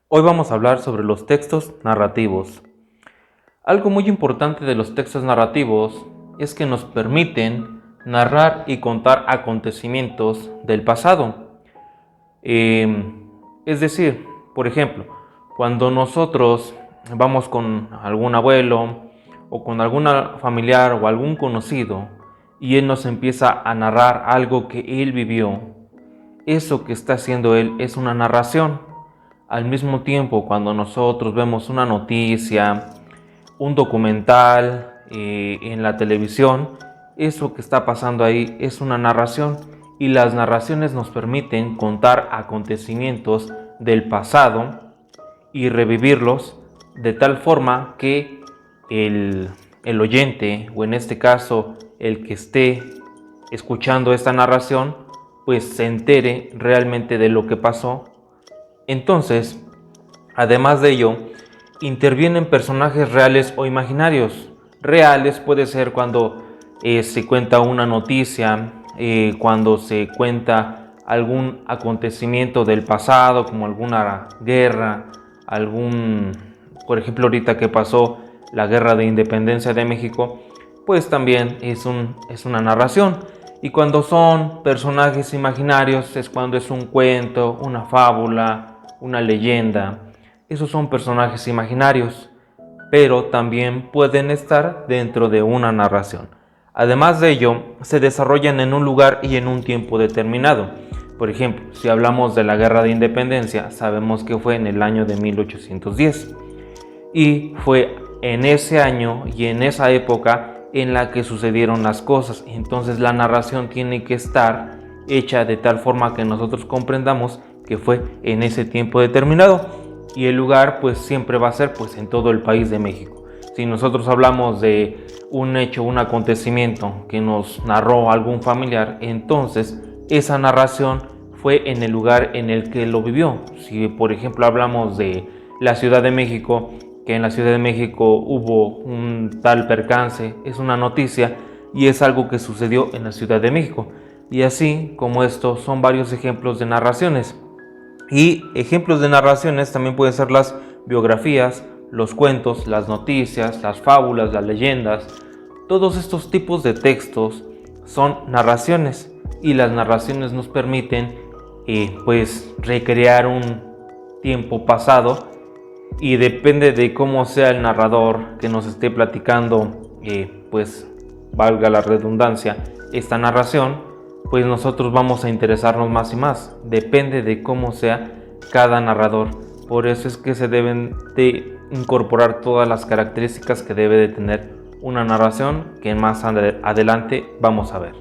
Hoy vamos a hablar sobre los textos narrativos. Algo muy importante de los textos narrativos es que nos permiten narrar y contar acontecimientos del pasado. Es decir, por ejemplo, cuando nosotros vamos con algún abuelo o con algún familiar o algún conocido y él nos empieza a narrar algo que él vivió, eso que está haciendo él es una narración. Al mismo tiempo, cuando nosotros vemos una noticia, un documental en la televisión, eso que está pasando ahí es una narración, y las narraciones nos permiten contar acontecimientos del pasado y revivirlos de tal forma que el oyente, o en este caso el que esté escuchando esta narración, pues se entere realmente de lo que pasó. Entonces, además de ello, intervienen personajes reales o imaginarios. Reales puede ser cuando se cuenta una noticia, cuando se cuenta algún acontecimiento del pasado, como alguna guerra, por ejemplo, ahorita que pasó la guerra de independencia de México, pues también es una narración. Y cuando son personajes imaginarios es cuando es un cuento, una fábula, una leyenda. Esos son personajes imaginarios, pero también pueden estar dentro de una narración. Además de ello, se desarrollan en un lugar y en un tiempo determinado. Por ejemplo, si hablamos de la Guerra de Independencia, sabemos que fue en el año de 1810. Y fue en ese año y en esa época en la que sucedieron las cosas. Entonces la narración tiene que estar hecha de tal forma que nosotros comprendamos que fue en ese tiempo determinado, y el lugar pues siempre va a ser pues en todo el país de México. Si nosotros hablamos de un hecho, un acontecimiento que nos narró algún familiar, entonces esa narración fue en el lugar en el que lo vivió. Si por ejemplo hablamos de la Ciudad de México, que en la Ciudad de México hubo un tal percance, es una noticia y es algo que sucedió en la Ciudad de México. Y así como estos son varios ejemplos de narraciones. Y ejemplos de narraciones también pueden ser las biografías, los cuentos, las noticias, las fábulas, las leyendas. Todos estos tipos de textos son narraciones, y las narraciones nos permiten pues recrear un tiempo pasado, y depende de cómo sea el narrador que nos esté platicando, pues valga la redundancia, esta narración, pues nosotros vamos a interesarnos más y más. Depende de cómo sea cada narrador. Por eso es que se deben de incorporar todas las características que debe de tener una narración, que más adelante vamos a ver.